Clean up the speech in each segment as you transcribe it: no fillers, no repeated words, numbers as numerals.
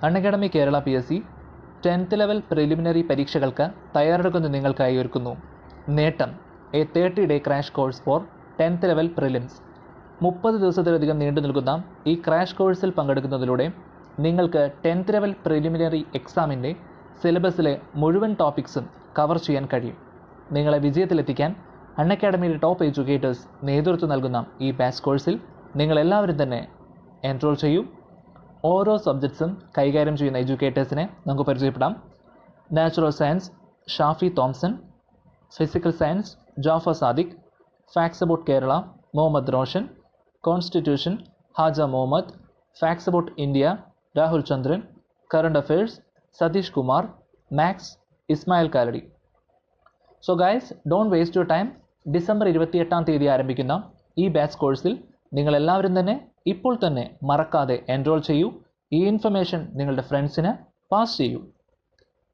Unacademy Kerala PSC 10th level preliminary പരീക്ഷകൾക്ക് തയ്യാറെടുക്കുന്ന നിങ്ങൾക്കായി ഒരുക്കുന്നു നേട്ടം A 30-day crash course for 10th level prelims. 30 ദിവസത്തിലധികം നീണ്ടു നിൽക്കുന്ന ഈ ക്രാഷ് കോഴ്സിൽ പങ്കെടുക്കുന്നതിലൂടെ നിങ്ങൾക്ക് 10th ലെവൽ പ്രിലിമിനറി എക്സാമിൻ്റെ സിലബസിലെ മുഴുവൻ ടോപ്പിക്സും കവർ ചെയ്യാൻ കഴിയും. നിങ്ങളെ വിജയത്തിലെത്തിക്കാൻ അൺഅക്കാഡമിയുടെ ടോപ്പ് എഡ്യൂക്കേറ്റേഴ്സ് നേതൃത്വം നൽകുന്ന ഈ ബാച്ച് കോഴ്സിൽ നിങ്ങളെല്ലാവരും തന്നെ എൻറോൾ ചെയ്യൂ. ഓരോ സബ്ജക്ട്സും കൈകാര്യം ചെയ്യുന്ന എഡ്യൂക്കേറ്റേഴ്സിനെ നമുക്ക് പരിചയപ്പെടാം. Natural science Shafi Thomson, physical science Jafar Sadiq, facts about Kerala Muhammad Roshan, constitution Haja Muhammad, facts about India Rahul Chandran, current affairs Satish Kumar, maths Ismail Kalady. So guys, don't waste your time. December 28 ആരംഭിക്കുന്ന ഈ ബാച്ച് കോഴ്സിൽ നിങ്ങളെല്ലാവരും തന്നെ ഇപ്പോൾ തന്നെ മറക്കാതെ എൻറോൾ ചെയ്യൂ. ഈ ഇൻഫർമേഷൻ നിങ്ങളുടെ ഫ്രണ്ട്സിന് പാസ് ചെയ്യൂ.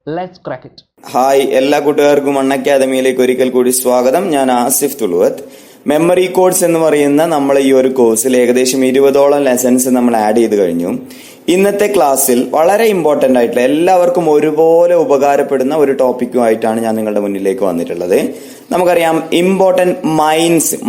Let's crack it. ഹായ്, എല്ലാ കൂട്ടുകാർക്കും അൺഅക്കാദമിയിലേക്ക് ഒരിക്കൽ കൂടി സ്വാഗതം. ഞാൻ ആസിഫ് തുളുവത്ത്. മെമ്മറി കോഡ്സ് എന്ന് പറയുന്ന നമ്മൾ ഈ ഒരു കോഴ്സിൽ ഏകദേശം 20ഓളം ലെസൺസ് നമ്മൾ ആഡ് ചെയ്ത് കഴിഞ്ഞു. ഇന്നത്തെ ക്ലാസ്സിൽ വളരെ ഇമ്പോർട്ടന്റ് ആയിട്ടുള്ള എല്ലാവർക്കും ഒരുപോലെ ഉപകാരപ്പെടുന്ന ഒരു ടോപ്പിക്കുമായിട്ടാണ് ഞാൻ നിങ്ങളുടെ മുന്നിലേക്ക് വന്നിട്ടുള്ളത്. നമുക്കറിയാം, ഇമ്പോർട്ടന്റ്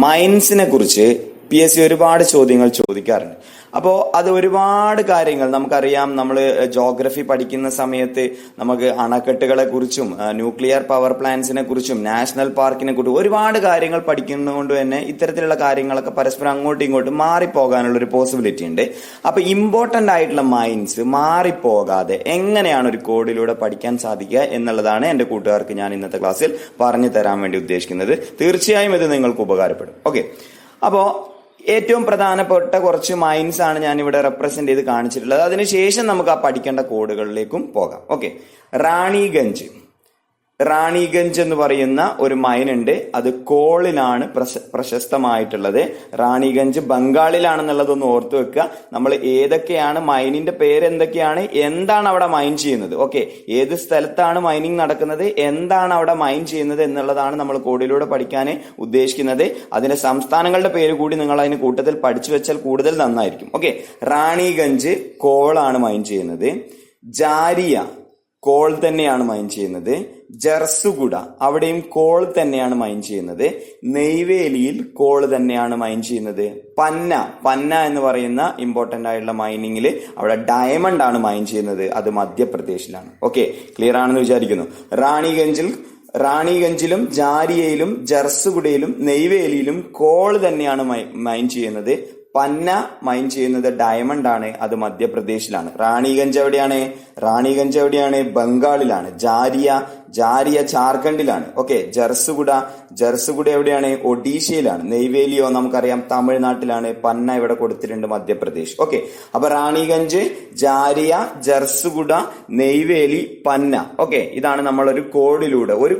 മൈൻസിനെ കുറിച്ച് PSC ഒരുപാട് ചോദ്യങ്ങൾ ചോദിക്കാറുണ്ട്. അപ്പോൾ അത് ഒരുപാട് കാര്യങ്ങൾ നമുക്കറിയാം. നമ്മൾ ജോഗ്രഫി പഠിക്കുന്ന സമയത്ത് നമുക്ക് അണക്കെട്ടുകളെ കുറിച്ചും ന്യൂക്ലിയർ പവർ പ്ലാന്റ്സിനെ കുറിച്ചും നാഷണൽ പാർക്കിനെ കുറിച്ചും ഒരുപാട് കാര്യങ്ങൾ പഠിക്കുന്നതുകൊണ്ട് തന്നെ ഇത്തരത്തിലുള്ള കാര്യങ്ങളൊക്കെ പരസ്പരം അങ്ങോട്ടും ഇങ്ങോട്ടും മാറിപ്പോകാനുള്ള ഒരു പോസിബിലിറ്റി ഉണ്ട്. അപ്പൊ ഇമ്പോർട്ടന്റ് ആയിട്ടുള്ള മൈൻഡ്സ് മാറിപ്പോകാതെ എങ്ങനെയാണ് ഒരു കോഡിലൂടെ പഠിക്കാൻ സാധിക്കുക എന്നുള്ളതാണ് എന്റെ കൂട്ടുകാർക്ക് ഞാൻ ഇന്നത്തെ ക്ലാസ്സിൽ പറഞ്ഞു തരാൻ വേണ്ടി ഉദ്ദേശിക്കുന്നത്. തീർച്ചയായും ഇത് നിങ്ങൾക്ക് ഉപകാരപ്പെടും. ഓക്കെ, അപ്പോ ഏറ്റവും പ്രധാനപ്പെട്ട കുറച്ച് മൈൻസ് ആണ് ഞാൻ ഇവിടെ റെപ്രസെന്റ് ചെയ്ത് കാണിച്ചിട്ടുള്ളത്. അതിനുശേഷം നമുക്ക് ആ പഠിക്കേണ്ട കോഡുകളിലേക്കും പോകാം. ഓക്കെ, റാണിഗഞ്ച് എന്ന് പറയുന്ന ഒരു മൈൻ ഉണ്ട്. അത് കോളിനാണ് പ്രശസ്തമായിട്ടുള്ളത്. റാണിഗഞ്ച് ബംഗാളിലാണെന്നുള്ളതൊന്ന് ഓർത്തു വെക്കുക. നമ്മൾ ഏതൊക്കെയാണ് മൈനിന്റെ പേര് എന്തൊക്കെയാണ്, എന്താണ് അവിടെ മൈൻ ചെയ്യുന്നത്, ഓക്കെ, ഏത് സ്ഥലത്താണ് മൈനിങ് നടക്കുന്നത്, എന്താണ് അവിടെ മൈൻ ചെയ്യുന്നത് എന്നുള്ളതാണ് നമ്മൾ കോഡിലൂടെ പഠിക്കാൻ ഉദ്ദേശിക്കുന്നത്. അതിന്റെ സംസ്ഥാനങ്ങളുടെ പേര് കൂടി നിങ്ങൾ അതിന് കൂട്ടത്തിൽ പഠിച്ചു വെച്ചാൽ കൂടുതൽ നന്നായിരിക്കും. ഓക്കെ, റാണിഗഞ്ച് കോളാണ് മൈൻ ചെയ്യുന്നത്. ജാരിയ കോൾ തന്നെയാണ് മൈൻ ചെയ്യുന്നത്. ജർസുഗുഡ അവിടെയും കോൾ തന്നെയാണ് മൈൻ ചെയ്യുന്നത്. നെയ്വേലിയിൽ കോൾ തന്നെയാണ് മൈൻ ചെയ്യുന്നത്. പന്ന എന്ന് പറയുന്ന ഇമ്പോർട്ടന്റ് ആയിട്ടുള്ള മൈനിങ്ങിൽ അവിടെ ഡയമണ്ട് ആണ് മൈൻ ചെയ്യുന്നത്. അത് മധ്യപ്രദേശിലാണ്. ഓക്കെ, ക്ലിയർ ആണെന്ന് വിചാരിക്കുന്നു. റാണിഗഞ്ചിലും ജാരിയയിലും ജർസുഗുഡയിലും നെയ്വേലിയിലും കോൾ തന്നെയാണ് മൈൻ ചെയ്യുന്നത്. പന്ന മൈൻ ചെയ്യുന്നത് ഡയമണ്ട് ആണ്. അത് മധ്യപ്രദേശിലാണ്. റാണിഗഞ്ച് എവിടെയാണ്? ബംഗാളിലാണ്. ജാരിയ ജാർഖണ്ഡിലാണ്. ഓക്കെ, ജർസുഗുഡ എവിടെയാണ്? ഒഡീഷയിലാണ്. നെയ്വേലിയോ നമുക്കറിയാം തമിഴ്നാട്ടിലാണ്. പന്ന ഇവിടെ കൊടുത്തിട്ടുണ്ട്, മധ്യപ്രദേശ്. ഓക്കെ, അപ്പൊ റാണിഗഞ്ച്, ജാരിയ, ജർസുഗുഡ, നെയ്വേലി, പന്ന. ഓക്കെ, ഇതാണ് നമ്മൾ ഒരു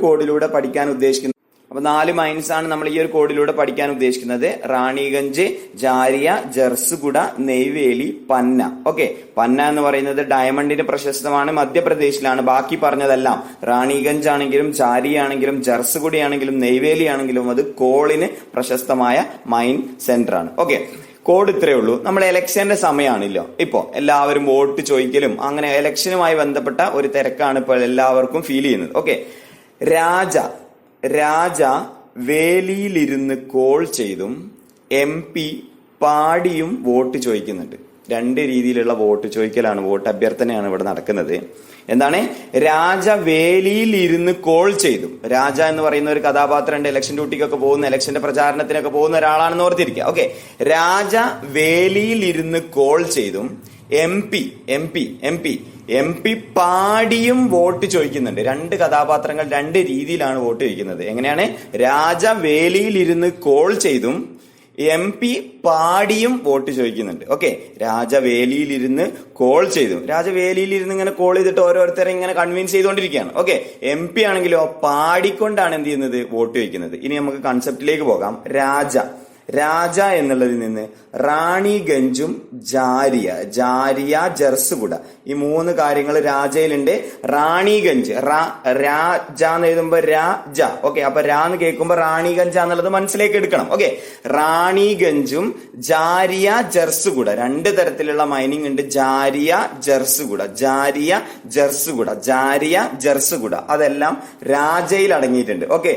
കോഡിലൂടെ പഠിക്കാൻ ഉദ്ദേശിക്കുന്നത്. അപ്പൊ 4 മൈൻസ് ആണ് നമ്മൾ ഈ ഒരു കോഡിലൂടെ പഠിക്കാൻ ഉദ്ദേശിക്കുന്നത്. റാണിഗഞ്ച്, ജാരിയ, ജർസുഗുഡ, നെയ്വേലി, പന്ന. ഓക്കെ, പന്ന എന്ന് പറയുന്നത് ഡയമണ്ടിന് പ്രശസ്തമാണ്, മധ്യപ്രദേശിലാണ്. ബാക്കി പറഞ്ഞതെല്ലാം റാണിഗഞ്ച് ആണെങ്കിലും ജാരിയ ആണെങ്കിലും ജർസുഗുഡ ആണെങ്കിലും നെയ്വേലി ആണെങ്കിലും അത് കോളിന് പ്രശസ്തമായ മൈൻ സെന്റർ ആണ്. ഓക്കെ, കോഡ് ഇത്രയേ ഉള്ളൂ. നമ്മൾ ഇലക്ഷന്റെ സമയമാണല്ലോ ഇപ്പോ. എല്ലാവരും വോട്ട് ചോദിക്കലും അങ്ങനെ ഇലക്ഷനുമായി ബന്ധപ്പെട്ട ഒരു തിരക്കാണ് ഇപ്പോൾ എല്ലാവർക്കും ഫീൽ ചെയ്യുന്നത്. ഓക്കെ, രാജ വേലിയിലിരുന്ന് കോൾ ചെയ്തും MP പാടിയും വോട്ട് ചോദിക്കുന്നുണ്ട്. 2 രീതിയിലുള്ള വോട്ട് ചോദിക്കലാണ്, വോട്ട് അഭ്യർത്ഥനയാണ് ഇവിടെ നടക്കുന്നത്. എന്താണ്? രാജ വേലിയിൽ ഇരുന്ന് കോൾ ചെയ്തു. രാജ എന്ന് പറയുന്ന ഒരു കഥാപാത്രമുണ്ട്. ഇലക്ഷൻ ഡ്യൂട്ടിക്കൊക്കെ പോകുന്ന, ഇലക്ഷന്റെ പ്രചാരണത്തിനൊക്കെ പോകുന്ന ഒരാളാണെന്ന് ഓർത്തിരിക്കുക. ഓക്കെ, രാജ വേലിയിൽ ഇരുന്ന് കോൾ ചെയ്തും MP പാടിയും വോട്ട് ചോദിക്കുന്നുണ്ട്. 2 കഥാപാത്രങ്ങൾ 2 രീതിയിലാണ് വോട്ട് ചോദിക്കുന്നത്. എങ്ങനെയാണ്? രാജ വേലിയിൽ ഇരുന്ന് കോൾ ചെയ്തും MP പാടിയും വോട്ട് ചോദിക്കുന്നുണ്ട്. ഓക്കെ, രാജവേലിയിലിരുന്ന് കോൾ ചെയ്തു. രാജവേലിയിലിരുന്ന് ഇങ്ങനെ കോൾ ചെയ്തിട്ട് ഓരോരുത്തരെ ഇങ്ങനെ കൺവിൻസ് ചെയ്തുകൊണ്ടിരിക്കുകയാണ്. ഓക്കെ, MP ആണെങ്കിലോ പാടിക്കൊണ്ടാണ് എന്ത് ചെയ്യുന്നത്? വോട്ട് ചോദിക്കുന്നത്. ഇനി നമുക്ക് കൺസെപ്റ്റിലേക്ക് പോകാം. രാജ എന്നുള്ളതിൽ നിന്ന് റാണിഗഞ്ചും ജാരിയ, ജർസുഗുഡ ഈ 3 കാര്യങ്ങൾ രാജയിലുണ്ട്. റാണിഗഞ്ച്, രാജ എന്ന് എഴുതുമ്പോ രാജ. ഓക്കെ, അപ്പൊ രാ എന്ന് കേൾക്കുമ്പോ റാണിഗഞ്ച എന്നുള്ളത് മനസ്സിലേക്ക് എടുക്കണം. ഓക്കെ, റാണിഗഞ്ചും ജാരിയ ജർസുഗുഡ, 2 തരത്തിലുള്ള മൈനിങ് ഉണ്ട്. ജാരിയ ജർസുഗുഡ, ജാരിയ ജർസുഗുഡ, ജാരിയ ജർസുഗുഡ, അതെല്ലാം രാജയിൽ അടങ്ങിയിട്ടുണ്ട്. ഓക്കെ,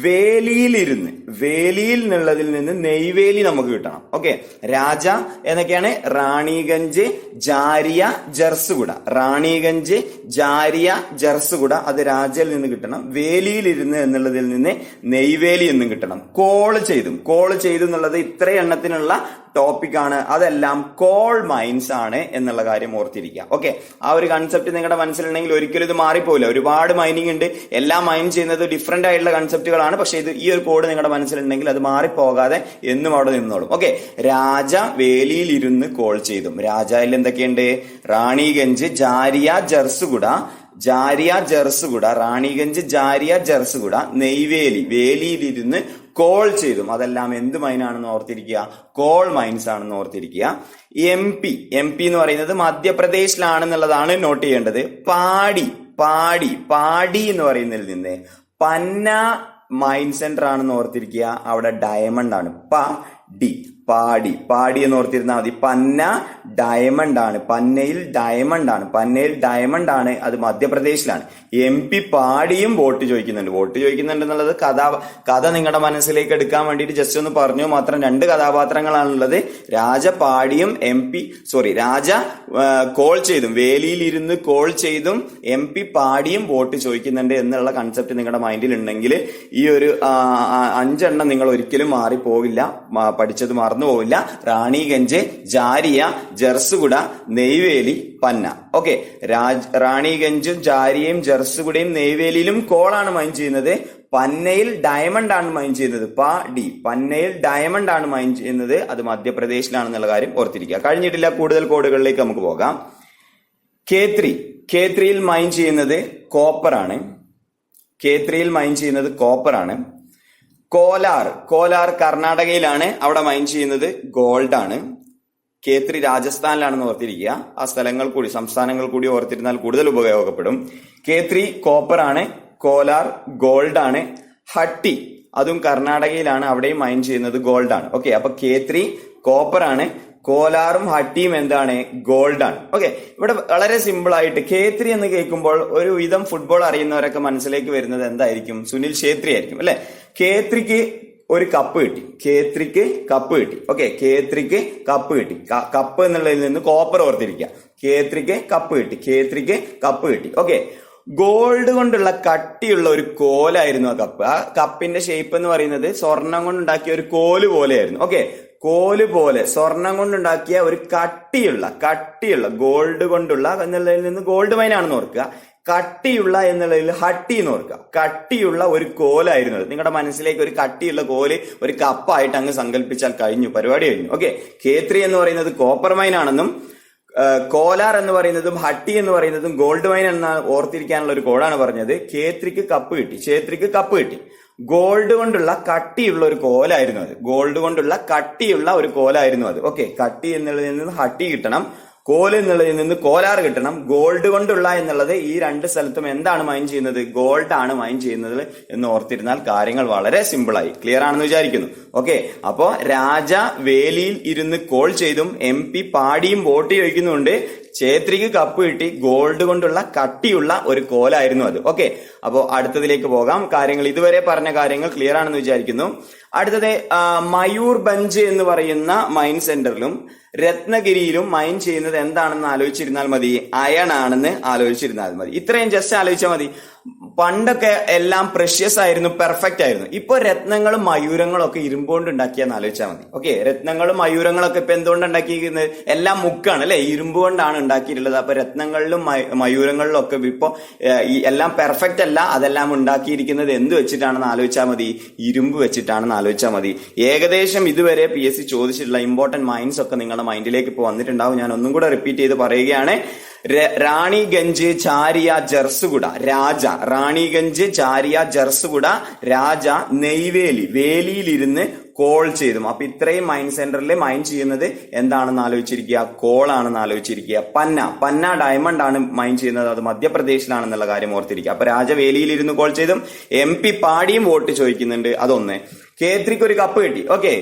വേലിയിലിരുന്ന്, വേലിയിൽ നിന്നുള്ളതിൽ നിന്ന് നെയ്വേലി നമുക്ക് കിട്ടണം. ഓക്കെ, രാജ എന്നൊക്കെയാണ് റാണിഗഞ്ച്, ജാരിയ, ജർസുഗുഡ. റാണിഗഞ്ച്, ജാരിയ, ജർസുഗുഡ, അത് രാജയിൽ നിന്ന് കിട്ടണം. വേലിയിലിരുന്ന് എന്നുള്ളതിൽ നിന്ന് നെയ്വേലി എന്നും കിട്ടണം. കോൾ ചെയ്തു എന്നുള്ളത് ഇത്ര എണ്ണത്തിനുള്ള ടോപ്പിക്കാണ്. അതെല്ലാം കോൾ മൈൻസ് ആണ് എന്നുള്ള കാര്യം ഓർത്തിരിക്കുക. ഓക്കെ, ആ ഒരു കൺസെപ്റ്റ് നിങ്ങളുടെ മനസ്സിലുണ്ടെങ്കിൽ ഒരിക്കലും ഇത് മാറിപ്പോയില്ല. ഒരുപാട് മൈനിങ് ഉണ്ട്, എല്ലാം മൈൻ ചെയ്യുന്നത് ഡിഫറെന്റ് ആയിട്ടുള്ള കൺസെപ്റ്റുകളാണ്. പക്ഷെ ഈ ഒരു കോഡ് നിങ്ങളുടെ മനസ്സിലുണ്ടെങ്കിൽ അത് മാറിപ്പോകാതെ എന്നും അവിടെ നിന്നോളും. ഓക്കെ, രാജ വേലിയിൽ ഇരുന്ന് കോൾ ചെയ്തു. രാജയിൽ എന്തൊക്കെയുണ്ട്? റാണിഗഞ്ച്, ജാരിയ, ജർസുഗുഡ, ജാരിയ ജർസുഗുഡ, റാണിഗഞ്ച്, ജാരിയ ജർസുഗുഡ, നെയ്വേലി, വേലിയിലിരുന്ന് കോൾ ചെയ്തു. അതെല്ലാം എന്ത് മൈനാണെന്ന് ഓർത്തിരിക്കുക? കോൾ മൈൻസ് ആണെന്ന് ഓർത്തിരിക്കുക. എം പി എന്ന് പറയുന്നത് മധ്യപ്രദേശിലാണെന്നുള്ളതാണ് നോട്ട് ചെയ്യേണ്ടത്. പാടി എന്ന് പറയുന്നതിൽ നിന്ന് പന്ന മൈൻ സെന്റർ ആണെന്ന് ഓർത്തിരിക്കുക. അവിടെ ഡയമണ്ട് ആണ്. പാടി എന്ന് ഓർത്തിരുന്നാൽ മതി. പന്ന ഡയമണ്ട് ആണ്, പന്നയിൽ ഡയമണ്ട് ആണ്, അത് മധ്യപ്രദേശിലാണ്. എം പി പാടിയും വോട്ട് ചോദിക്കുന്നുണ്ട് എന്നുള്ളത് കഥ നിങ്ങളുടെ മനസ്സിലേക്ക് എടുക്കാൻ വേണ്ടിയിട്ട് ജസ്റ്റ് ഒന്ന് പറഞ്ഞു മാത്രം. 2 കഥാപാത്രങ്ങളാണുള്ളത്. രാജ പാടിയും രാജ കോൾ ചെയ്തും, വേലിയിൽ ഇരുന്ന് കോൾ ചെയ്തും എം പി പാടിയും വോട്ട് ചോദിക്കുന്നുണ്ട് എന്നുള്ള കൺസെപ്റ്റ് നിങ്ങളുടെ മൈൻഡിൽ ഉണ്ടെങ്കിൽ ഈ ഒരു 5 എണ്ണം നിങ്ങൾ ഒരിക്കലും മാറിപ്പോകില്ല, പഠിച്ചത് മറന്നു പോവില്ല. റാണിഗഞ്ച്, ജാരിയ, ജർസുഗുഡ, നെയ്വേലി, പന്ന. ഓക്കെ, റാണിഗഞ്ചും ജാരിയയും ജർസുഗുഡയും നെയ്വേലിയിലും കോളാണ് മൈൻ ചെയ്യുന്നത്. പന്നയിൽ ഡയമണ്ട് ആണ് മൈൻ ചെയ്യുന്നത്. പന്നയിൽ ഡയമണ്ട് ആണ് മൈൻ ചെയ്യുന്നത്. അത് മധ്യപ്രദേശിലാണെന്നുള്ള കാര്യം ഓർത്തിരിക്കുക. കഴിഞ്ഞിട്ടില്ല, കൂടുതൽ കോഡുകളിലേക്ക് നമുക്ക് പോകാം. കേത്രിയിൽ മൈൻ ചെയ്യുന്നത് കോപ്പറാണ്. കോലാർ കർണാടകയിലാണ്, അവിടെ മൈൻ ചെയ്യുന്നത് ഗോൾഡ് ആണ്. കേത്രി രാജസ്ഥാനിലാണെന്ന് ഓർത്തിരിക്കുക. ആ സംസ്ഥാനങ്ങൾ കൂടി ഓർത്തിരുന്നാൽ കൂടുതൽ ഉപയോഗപ്പെടും. കേത്രി കോപ്പർ ആണ്, കോലാർ ഗോൾഡ് ആണ്. ഹട്ടി അതും കർണാടകയിലാണ്, അവിടെയും മൈൻ ചെയ്യുന്നത് ഗോൾഡ് ആണ്. ഓക്കെ, അപ്പൊ കേത്രി കോപ്പർ ആണ്, കോലാറും ഹട്ടിയും എന്താണ്? ഗോൾഡ് ആണ്. ഓക്കെ, ഇവിടെ വളരെ സിമ്പിൾ ആയിട്ട് കേത്രി എന്ന് കേൾക്കുമ്പോൾ ഒരു വിധം ഫുട്ബോൾ അറിയുന്നവരൊക്കെ മനസ്സിലേക്ക് വരുന്നത് എന്തായിരിക്കും? സുനിൽ ഛേത്രി ആയിരിക്കും അല്ലെ. കേത്രിക്ക് ഒരു കപ്പ് കിട്ടി. ഓക്കെ, കേത്രിക്ക് കപ്പ് കിട്ടി. കപ്പ് എന്നുള്ളതിൽ നിന്ന് കോപ്പർ ഓർത്തിരിക്കുക. കേത്രിക്ക് കപ്പ് കിട്ടി. ഓക്കെ, ഗോൾഡ് കൊണ്ടുള്ള കട്ടിയുള്ള ഒരു കോലായിരുന്നു ആ കപ്പ്. ആ കപ്പിന്റെ ഷേപ്പ് എന്ന് പറയുന്നത് സ്വർണം കൊണ്ടുണ്ടാക്കിയ ഒരു കോല് പോലെയായിരുന്നു. ഓക്കെ, കോല് പോലെ സ്വർണം കൊണ്ടുണ്ടാക്കിയ ഒരു കട്ടിയുള്ള ഗോൾഡ് കൊണ്ടുള്ള എന്നുള്ളതിൽ നിന്ന് ഗോൾഡ് മൈൻ ആണെന്ന് ഓർക്കുക. കട്ടിയുള്ള എന്നുള്ളതിൽ ഹട്ടി എന്ന് ഓർക്കുക. കട്ടിയുള്ള ഒരു കോലായിരുന്നു അത്. നിങ്ങളുടെ മനസ്സിലേക്ക് ഒരു കട്ടിയുള്ള കോല് ഒരു കപ്പായിട്ട് അങ്ങ് സങ്കല്പിച്ചാൽ പരിപാടി കഴിഞ്ഞു. ഓക്കെ, കേത്രി എന്ന് പറയുന്നത് കോപ്പർ മൈൻ ആണെന്നും കോലാർ എന്ന് പറയുന്നതും ഹട്ടി എന്ന് പറയുന്നതും ഗോൾഡ് മൈൻ എന്ന ഓർത്തിരിക്കാനുള്ള ഒരു കോഡാണ് പറഞ്ഞത്. ഛേത്രിക്ക് കപ്പ് കിട്ടി. ഗോൾഡ് കൊണ്ടുള്ള കട്ടിയുള്ള ഒരു കോലായിരുന്നു അത്. ഓക്കെ, കട്ടി എന്നുള്ളതിൽ നിന്ന് ഹട്ടി കിട്ടണം, കോല് എന്നുള്ളതിൽ നിന്ന് കോലാർ കിട്ടണം. ഗോൾഡ് കൊണ്ടുള്ള എന്നുള്ളത് ഈ 2 സ്ഥലത്തും എന്താണ് മൈൻ ചെയ്യുന്നത്? ഗോൾഡ് ആണ് മൈൻ ചെയ്യുന്നത് എന്ന് ഓർത്തിരുന്നാൽ കാര്യങ്ങൾ വളരെ സിമ്പിൾ ആയി. ക്ലിയർ ആണെന്ന് വിചാരിക്കുന്നു. ഓക്കെ, അപ്പോ രാജ വേലിയിൽ ഇരുന്ന് കോൾ ചെയ്തും എം പി പാടിയും വോട്ട് ചോദിക്കുന്നുണ്ട്. ഛേത്രിക്ക് കപ്പ് കിട്ടി. ഗോൾഡ് കൊണ്ടുള്ള കട്ടിയുള്ള ഒരു കോലായിരുന്നു അത്. ഓക്കെ, അപ്പോ അടുത്തതിലേക്ക് പോകാം. ഇതുവരെ പറഞ്ഞ കാര്യങ്ങൾ ക്ലിയർ ആണെന്ന് വിചാരിക്കുന്നു. അടുത്തത് മയൂർഭഞ്ച് എന്ന് പറയുന്ന മൈൻ സെന്ററിലും രത്നഗിരിയിലും മൈൻ ചെയ്യുന്നത് എന്താണെന്ന് ആലോചിച്ചിരുന്നാൽ മതി. അയൺ ആണെന്ന് ആലോചിച്ചിരുന്നാൽ മതി. ഇത്രയും ജസ്റ്റ് ആലോചിച്ചാൽ മതി. പണ്ടൊക്കെ എല്ലാം പ്രഷ്യസ് ആയിരുന്നു, പെർഫെക്റ്റ് ആയിരുന്നു. ഇപ്പൊ രത്നങ്ങളും മയൂരങ്ങളും ഒക്കെ ഇരുമ്പുകൊണ്ട് ഉണ്ടാക്കിയെന്ന് ആലോചിച്ചാൽ മതി. ഓക്കെ, രത്നങ്ങളും മയൂരങ്ങളൊക്കെ ഇപ്പൊ എന്തുകൊണ്ട് ഉണ്ടാക്കിയിരിക്കുന്നത്? എല്ലാം മുക്കാണ് അല്ലെ, ഇരുമ്പ് കൊണ്ടാണ് ഉണ്ടാക്കിയിട്ടുള്ളത്. അപ്പൊ രത്നങ്ങളിലും മയൂരങ്ങളിലും ഒക്കെ ഇപ്പൊ എല്ലാം പെർഫെക്റ്റ് അല്ല. അതെല്ലാം ഉണ്ടാക്കിയിരിക്കുന്നത് എന്ത് വെച്ചിട്ടാണെന്ന് ആലോചിച്ചാൽ മതി? ഇരുമ്പ് വെച്ചിട്ടാണെന്ന് ആലോചിച്ചാൽ മതി. ഏകദേശം ഇതുവരെ PSC ചോദിച്ചിട്ടുള്ള ഇമ്പോർട്ടന്റ് മൈൻസ് ഒക്കെ നിങ്ങളുടെ മൈൻഡിലേക്ക് ഇപ്പൊ വന്നിട്ടുണ്ടാവും. ഞാൻ ഒന്നും കൂടെ റിപ്പീറ്റ് ചെയ്ത് പറയുകയാണ്. റാണിഗഞ്ച്, ജാരിയ, ജർസുഗുഡ രാജ. റാണിഗഞ്ച്, ജാരിയ, ജർസുഗുഡ രാജ. നെയ്വേലി, വേലിയിലിരുന്ന് കോൾ ചെയ്തും. അപ്പൊ ഇത്രയും മൈൻ സെന്ററിൽ മൈൻ ചെയ്യുന്നത് എന്താണെന്ന് ആലോചിച്ചിരിക്കുക, കോൾ ആണെന്ന് ആലോചിച്ചിരിക്കുക. പന്ന ഡയമണ്ട് ആണ് മൈൻ ചെയ്യുന്നത്, അത് മധ്യപ്രദേശിലാണെന്നുള്ള കാര്യം ഓർത്തിരിക്കുക. അപ്പൊ രാജ വേലിയിൽ ഇരുന്ന് കോൾ ചെയ്തും MP പാടിയും വോട്ട് ചോദിക്കുന്നുണ്ട്. അതൊന്ന്. കേത്രിക്ക് ഒരു കപ്പ് കിട്ടി. ഓക്കെ,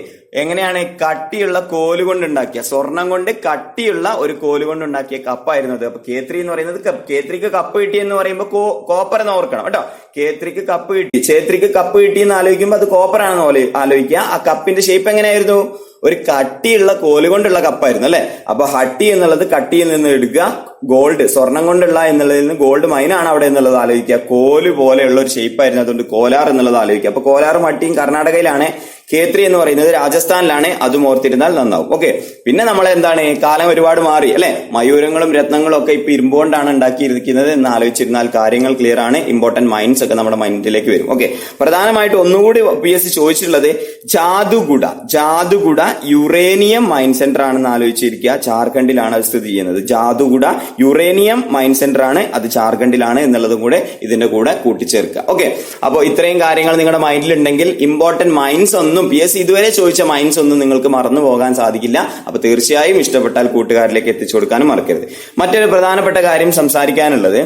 എങ്ങനെയാണ്? കട്ടിയുള്ള കോല് കൊണ്ടുണ്ടാക്കിയ, സ്വർണം കൊണ്ട് കട്ടിയുള്ള ഒരു കോല് കൊണ്ടുണ്ടാക്കിയ കപ്പായിരുന്നു അത്. അപ്പൊ കേത്രി എന്ന് പറയുന്നത് കേത്രിക്ക് കപ്പ് കിട്ടി എന്ന് പറയുമ്പോൾ കോപ്പർ എന്ന് ഓർക്കണം കേട്ടോ. കേത്രിക്ക് കപ്പ് കിട്ടി, ചേത്രിക്ക് കപ്പ് കിട്ടി എന്ന് ആലോചിക്കുമ്പോൾ അത് കോപ്പർ ആണെന്ന് ആലോചിക്കുക. ആ കപ്പിന്റെ ഷേപ്പ് എങ്ങനെയായിരുന്നു? ഒരു കട്ടിയുള്ള കോല് കൊണ്ടുള്ള കപ്പായിരുന്നു അല്ലെ. അപ്പൊ ഹട്ടി എന്നുള്ളത് കട്ടിയിൽ നിന്ന് എടുക്കുക, ഗോൾഡ് സ്വർണം കൊണ്ടുള്ള എന്നുള്ളതിൽ നിന്ന് ഗോൾഡ് മൈനാണ് അവിടെ എന്നുള്ളത് ആലോചിക്കുക. കോല് പോലെയുള്ള ഒരു ഷേപ്പ് ആയിരുന്നു, അതുകൊണ്ട് കോലാർ എന്നുള്ളത് ആലോചിക്കുക. അപ്പൊ കോലാറും ഹട്ടിയും കർണാടകയിലാണ്, കേത്രി എന്ന് പറയുന്നത് രാജസ്ഥാനിലാണ്. അതും ഓർത്തിരുന്നാൽ നന്നാവും. ഓക്കെ, പിന്നെ നമ്മൾ എന്താണ്, കാലം ഒരുപാട് മാറി അല്ലെ. മയൂരങ്ങളും രത്നങ്ങളും ഒക്കെ ഇപ്പൊ ഇരുമ്പുകൊണ്ടാണ് ഉണ്ടാക്കിയിരിക്കുന്നത് എന്ന് ആലോചിച്ചിരുന്നാൽ കാര്യങ്ങൾ ക്ലിയർ ആണ്. ഇമ്പോർട്ടന്റ് മൈൻഡ്സ് ഒക്കെ നമ്മുടെ മൈൻഡിലേക്ക് വരും. ഓക്കെ, പ്രധാനമായിട്ട് ഒന്നുകൂടി PSC ചോദിച്ചിട്ടുള്ളത് ജാദുഗുഡ യുറേനിയം മൈൻ സെന്റർ ആണെന്ന് ആലോചിച്ചിരിക്കുക. ജാർഖണ്ഡിലാണ് അത് സ്ഥിതി ചെയ്യുന്നത്. ജാദുഗുഡ യുറേനിയം മൈൻ സെന്റർ ആണ്, അത് ജാർഖണ്ഡിലാണ് എന്നുള്ളതും കൂടെ ഇതിന്റെ കൂടെ കൂട്ടിച്ചേർക്കുക. ഓക്കെ, അപ്പോൾ ഇത്രയും കാര്യങ്ങൾ നിങ്ങളുടെ മൈൻഡിൽ ഉണ്ടെങ്കിൽ ഇമ്പോർട്ടന്റ് മൈൻഡ്സ് ഒന്നും PSC ഇതുവരെ ചോദിച്ച മൈൻഡ്സ് ഒന്നും നിങ്ങൾക്ക് മറന്നു പോകാൻ സാധിക്കില്ല. അപ്പൊ തീർച്ചയായും ഇഷ്ടപ്പെട്ടാൽ കൂട്ടുകാരിലേക്ക് എത്തിച്ചു കൊടുക്കാനും മറക്കരുത്. മറ്റൊരു പ്രധാനപ്പെട്ട കാര്യം സംസാരിക്കാനുള്ളത്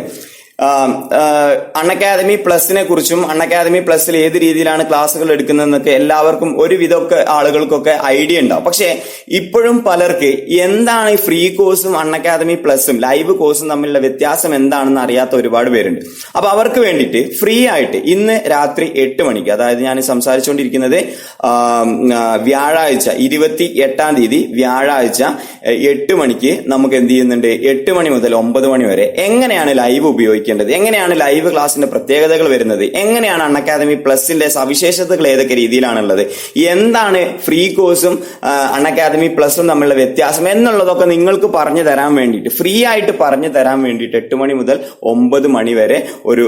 അൺഅക്കാദമി പ്ലസിനെ കുറിച്ചും അൺഅക്കാദമി പ്ലസിൽ ഏത് രീതിയിലാണ് ക്ലാസ്സുകൾ എടുക്കുന്നതെന്നൊക്കെ എല്ലാവർക്കും ഒരുവിധമൊക്കെ ആളുകൾക്കൊക്കെ ഐഡിയ ഉണ്ടാവും. പക്ഷെ ഇപ്പോഴും പലർക്ക് എന്താണ് ഈ ഫ്രീ കോഴ്സും അൺഅക്കാദമി പ്ലസും ലൈവ് കോഴ്സും തമ്മിലുള്ള വ്യത്യാസം എന്താണെന്ന് അറിയാത്ത ഒരുപാട് പേരുണ്ട്. അപ്പൊ അവർക്ക് വേണ്ടിയിട്ട് ഫ്രീ ആയിട്ട് ഇന്ന് രാത്രി 8 മണിക്ക്, അതായത് ഞാൻ സംസാരിച്ചുകൊണ്ടിരിക്കുന്നത് വ്യാഴാഴ്ച 28-ാം തീയതി വ്യാഴാഴ്ച 8 മണിക്ക് നമുക്ക് എന്ത് ചെയ്യുന്നുണ്ട്, 8 മണി മുതൽ 9 മണി വരെ എങ്ങനെയാണ് ലൈവ് ഉപയോഗിക്കുന്നത്, എങ്ങനെയാണ് ലൈവ് ക്ലാസിന്റെ പ്രത്യേകതകൾ വരുന്നത്, എങ്ങനെയാണ് അൺഅക്കാദമി പ്ലസിന്റെ സവിശേഷതകൾ ഏതൊക്കെ രീതിയിലാണുള്ളത്, എന്താണ് ഫ്രീ കോഴ്സും അൺഅക്കാദമി പ്ലസും തമ്മിലുള്ള വ്യത്യാസം എന്നുള്ളതൊക്കെ നിങ്ങൾക്ക് പറഞ്ഞു തരാൻ വേണ്ടിയിട്ട്, ഫ്രീ ആയിട്ട് പറഞ്ഞു തരാൻ വേണ്ടിയിട്ട് 8 മണി മുതൽ 9 മണി വരെ ഒരു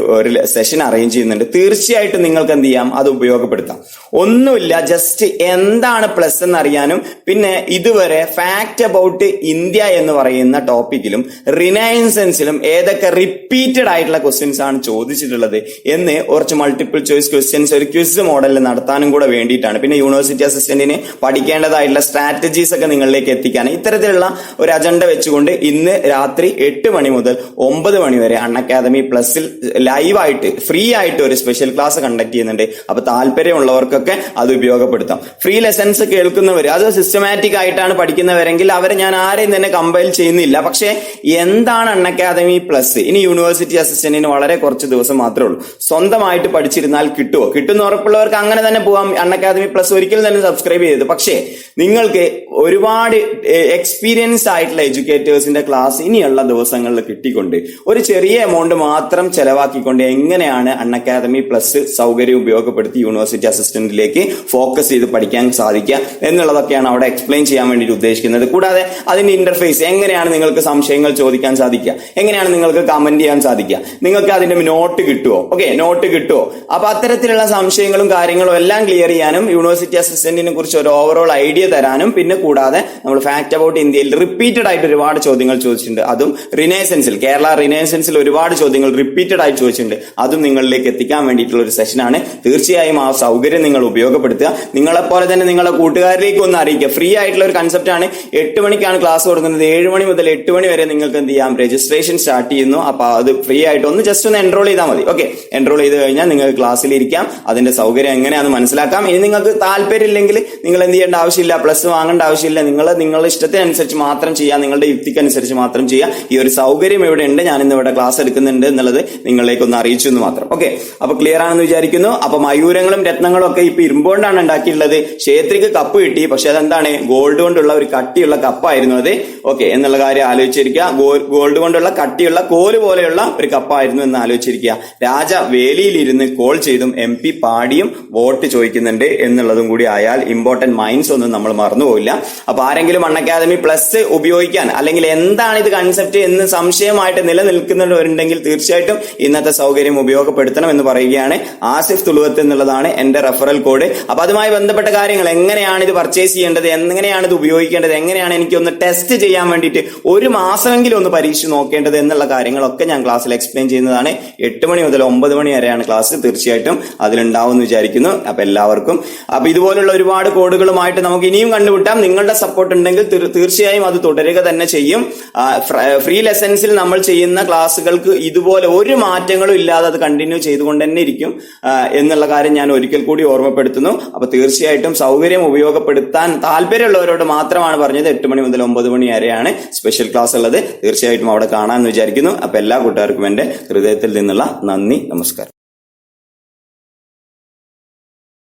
സെഷൻ അറേഞ്ച് ചെയ്യുന്നുണ്ട്. തീർച്ചയായിട്ടും നിങ്ങൾക്ക് എന്ത് ചെയ്യാം, അത് ഉപയോഗപ്പെടുത്താം. ഒന്നുമില്ല, ജസ്റ്റ് എന്താണ് പ്ലസ് എന്നറിയാനും പിന്നെ ഇതുവരെ ഫാക്ട് അബൌട്ട് ഇന്ത്യ എന്ന് പറയുന്ന ടോപ്പിക്കിലും റിനൈസൻസിലും ഏതൊക്കെ റിപ്പീറ്റഡ് ആയിട്ടുള്ള ക്വസ്റ്റ്യൻസ് ആണ് ചോദിച്ചിട്ടുള്ളത് എന്ന് കുറച്ച് മൾട്ടിപ്പിൾ ചോയ്സ് ക്വസ്റ്റ്യൻസ് ഒരു ക്വിസ് മോഡലിൽ നടത്താനും കൂടെ വേണ്ടിയിട്ടാണ്. പിന്നെ യൂണിവേഴ്സിറ്റി അസിസ്റ്റന്റിന് പഠിക്കേണ്ടതായിട്ടുള്ള സ്ട്രാറ്റജീസ് ഒക്കെ നിങ്ങളിലേക്ക് എത്തിക്കാൻ ഇത്തരത്തിലുള്ള ഒരു അജണ്ട വെച്ചുകൊണ്ട് ഇന്ന് രാത്രി 8 മണി മുതൽ 9 മണി വരെ അൺഅക്കാദമി പ്ലസിൽ ലൈവായിട്ട് ഫ്രീ ആയിട്ട് ഒരു സ്പെഷ്യൽ ക്ലാസ് കണ്ടക്ട് ചെയ്യുന്നുണ്ട്. അപ്പൊ താല്പര്യമുള്ളവർക്കൊക്കെ അത് ഉപയോഗപ്പെടുത്താം. ഫ്രീ ലെസൺസ് കേൾക്കുന്നവർ, അത് സിസ്റ്റമാറ്റിക് ആയിട്ടാണ് പഠിക്കുന്നവരെങ്കിൽ അവരെ ഞാൻ ആരെയും തന്നെ കമ്പൈൽ ചെയ്യുന്നില്ല. പക്ഷെ എന്താണ് അൺഅക്കാദമി പ്ലസ്, ഇനി യൂണിവേഴ്സിറ്റി അസിസ്റ്റന്റിന് വളരെ കുറച്ച് ദിവസം മാത്രമേ ഉള്ളൂ. സ്വന്തമായിട്ട് പഠിച്ചിരുന്നാൽ കിട്ടുമെന്ന് ഉറപ്പുള്ളവർക്ക് അങ്ങനെ തന്നെ പോകാം. അൺഅക്കാദമി പ്ലസ് ഒരിക്കലും തന്നെ സബ്സ്ക്രൈബ് ചെയ്ത്. പക്ഷേ നിങ്ങൾക്ക് ഒരുപാട് എക്സ്പീരിയൻസ് ആയിട്ടുള്ള എഡ്യൂക്കേറ്റേഴ്സിന്റെ ക്ലാസ് ഇനിയുള്ള ദിവസങ്ങളിൽ കിട്ടിക്കൊണ്ട് ഒരു ചെറിയ എമൗണ്ട് മാത്രം ചെലവാക്കിക്കൊണ്ട് എങ്ങനെയാണ് അൺഅക്കാദമി പ്ലസ് സൗകര്യം ഉപയോഗപ്പെടുത്തി യൂണിവേഴ്സിറ്റി അസിസ്റ്റന്റിലേക്ക് ഫോക്കസ് ചെയ്ത് പഠിക്കാൻ സാധിക്കുക എന്നുള്ളതൊക്കെയാണ് അവിടെ എക്സ്പ്ലെയിൻ ചെയ്യാൻ വേണ്ടിയിട്ട് ഉദ്ദേശിക്കുന്നത്. കൂടാതെ അതിന്റെ ഇന്റർഫേസ് എങ്ങനെയാണ് നിങ്ങൾക്ക് സംശയങ്ങൾ ചോദിക്കാൻ സാധിക്കുക, എങ്ങനെയാണ് നിങ്ങൾക്ക് കമന്റ് ചെയ്യാൻ സാധിക്കുക, നിങ്ങൾക്ക് അതിന്റെ നോട്ട് കിട്ടുമോ, നോട്ട് കിട്ടുമോ. അപ്പൊ അത്തരത്തിലുള്ള സംശയങ്ങളും കാര്യങ്ങളും എല്ലാം ക്ലിയർ ചെയ്യാനും യൂണിവേഴ്സിറ്റി അസിസ്റ്റന്റിനെ കുറിച്ച് ഒരു ഓവറോൾ ഐഡിയ തരാനും പിന്നെ കൂടാതെ നമ്മൾ ഫാക്ട് അബൌട്ട് ഇന്ത്യയിൽ റിപ്പീറ്റഡ് ആയിട്ട് ഒരുപാട് ചോദ്യങ്ങൾ ചോദിച്ചിട്ടുണ്ട്. അതും റിനൈസൻസിൽ, കേരള റിനൈസൻസിൽ ഒരുപാട് ചോദ്യങ്ങൾ റിപ്പീറ്റഡ് ആയിട്ട് ചോദിച്ചിട്ടുണ്ട്. അതും നിങ്ങളിലേക്ക് എത്തിക്കാൻ വേണ്ടിയിട്ടുള്ള ഒരു സെഷനാണ്. തീർച്ചയായും ആ സൗകര്യം നിങ്ങൾ ഉപയോഗപ്പെടുത്തുക. നിങ്ങളെപ്പോലെ തന്നെ നിങ്ങളുടെ കൂട്ടുകാരിലേക്ക് ഒന്ന് അറിയിക്കുക. ഫ്രീ ആയിട്ടുള്ള ഒരു കൺസെപ്റ്റ് ആണ്. 8 മണിക്കാണ് ക്ലാസ് കൊടുക്കുന്നത്. 7 മണി മുതൽ 8 മണി വരെ നിങ്ങൾക്ക് എന്ത് ചെയ്യാം, രജിസ്ട്രേഷൻ സ്റ്റാർട്ട് ചെയ്യുന്നു. അപ്പൊ അത് ഫ്രീ ആയിട്ട് ജസ്റ്റ് ഒന്ന് എൻറോൾ ചെയ്താൽ മതി. എൻറോൾ ചെയ്ത് കഴിഞ്ഞാൽ നിങ്ങൾക്ക് ക്ലാസ്സിൽ ഇരിക്കാം, അതിന്റെ സൗകര്യം എങ്ങനെയാണെന്ന് മനസ്സിലാക്കാം. ഇനി നിങ്ങൾക്ക് താല്പര്യമില്ലെങ്കിൽ നിങ്ങൾ എന്ത് ചെയ്യേണ്ട ആവശ്യമില്ല, പ്ലസ് വാങ്ങേണ്ട ആവശ്യമില്ല. നിങ്ങളുടെ ഇഷ്ടത്തിനനുസരിച്ച് മാത്രം ചെയ്യാം, നിങ്ങളുടെ യുക്തിക്കനുസരിച്ച് മാത്രം ചെയ്യാം. ഈ ഒരു സൗകര്യം ഇവിടെ ഉണ്ട്, ഞാൻ ഇന്ന് ഇവിടെ ക്ലാസ് എടുക്കുന്നുണ്ട് എന്നുള്ളത് നിങ്ങളിലേക്ക് ഒന്ന് അറിയിച്ചു എന്ന് മാത്രം. അപ്പൊ ക്ലിയർ ആണെന്ന് വിചാരിക്കുന്നു. അപ്പൊ മയൂരങ്ങളും രത്നങ്ങളും ഒക്കെ ഇപ്പൊ ഇരുമ്പുകൊണ്ടാണ് ഉണ്ടാക്കിയിട്ടുള്ളത്. ക്ഷേത്രിക്ക് കപ്പ് കിട്ടി, പക്ഷെ അതെന്താണ്, ഗോൾഡ് കൊണ്ടുള്ള ഒരു കട്ടിയുള്ള കപ്പായിരുന്നു അത്. എന്നുള്ള കാര്യം ആലോചിച്ചിരിക്കുക. ഗോൾഡ് കൊണ്ടുള്ള കട്ടിയുള്ള കോല് പോലെയുള്ള ഒരു കപ്പായിരുന്നു എന്ന് ആലോചിച്ചിരിക്കുക. രാജ വേലിയിലിരുന്ന് കോൾ ചെയ്തും MP പാടിയും വോട്ട് ചോദിക്കുന്നുണ്ട് എന്നുള്ളതും കൂടി ആയാൽ ഇമ്പോർട്ടന്റ് മൈൻഡ്സ് ഒന്നും നമ്മൾ മറന്നുപോയില്ല. അപ്പൊ ആരെങ്കിലും അൺഅക്കാദമി പ്ലസ് ഉപയോഗിക്കാൻ അല്ലെങ്കിൽ എന്താണ് ഇത് കൺസെപ്റ്റ് എന്ന് സംശയമായിട്ട് നിലനിൽക്കുന്നവരുണ്ടെങ്കിൽ തീർച്ചയായിട്ടും ഇന്നത്തെ സൗകര്യം ഉപയോഗപ്പെടുത്തണം എന്ന് പറയുകയാണ്. ആസിഫ് തുളുവത്ത് എന്നുള്ളതാണ് എന്റെ റെഫറൽ കോഡ്. അപ്പൊ അതുമായി ബന്ധപ്പെട്ട കാര്യങ്ങൾ, എങ്ങനെയാണ് ഇത് പർച്ചേസ് ചെയ്യേണ്ടത്, എങ്ങനെയാണ് ഇത് ഉപയോഗിക്കേണ്ടത്, എങ്ങനെയാണ് എനിക്ക് ഒന്ന് ടെസ്റ്റ് ചെയ്യാൻ വേണ്ടിയിട്ട് 1 മാസമെങ്കിലും ഒന്ന് പരീക്ഷിച്ച് നോക്കേണ്ടത് എന്നുള്ള കാര്യങ്ങളൊക്കെ ഞാൻ ക്ലാസ്സിൽ ക്ലാസ്സിൽ എക്സ്പ്ലെയിൻ ചെയ്യുന്നതാണ്. 8 മണി മുതൽ 9 മണി വരെയാണ് ക്ലാസ്. തീർച്ചയായിട്ടും അതിലുണ്ടാവും എന്ന് വിചാരിക്കുന്നു. അപ്പൊ എല്ലാവർക്കും ഇതുപോലുള്ള ഒരുപാട് കോഡുകളുമായിട്ട് നമുക്ക് ഇനിയും കണ്ടുമുട്ടാം. നിങ്ങളുടെ സപ്പോർട്ട് ഉണ്ടെങ്കിൽ തീർച്ചയായും അത് തുടരുക തന്നെ ചെയ്യും. ഫ്രീ ലെസൺസിൽ നമ്മൾ ചെയ്യുന്ന ക്ലാസ്സുകൾക്ക് ഇതുപോലെ ഒരു മാറ്റങ്ങളും ഇല്ലാതെ അത് കണ്ടിന്യൂ ചെയ്തുകൊണ്ട് തന്നെ ഇരിക്കും എന്നുള്ള കാര്യം ഞാൻ ഒരിക്കൽ കൂടി ഓർമ്മപ്പെടുത്തുന്നു. അപ്പൊ തീർച്ചയായിട്ടും സൗകര്യം ഉപയോഗപ്പെടുത്താൻ താല്പര്യമുള്ളവരോട് മാത്രമാണ് പറഞ്ഞത്. 8 മണി മുതൽ 9 മണി വരെയാണ് സ്പെഷ്യൽ ക്ലാസ് ഉള്ളത്. തീർച്ചയായിട്ടും അവിടെ കാണാമെന്ന് വിചാരിക്കുന്നു. അപ്പൊ എല്ലാ കൂട്ടുകാർക്കും എന്റെ ഹൃദയത്തിൽ നിന്നുള്ള നന്ദി, നമസ്കാരം.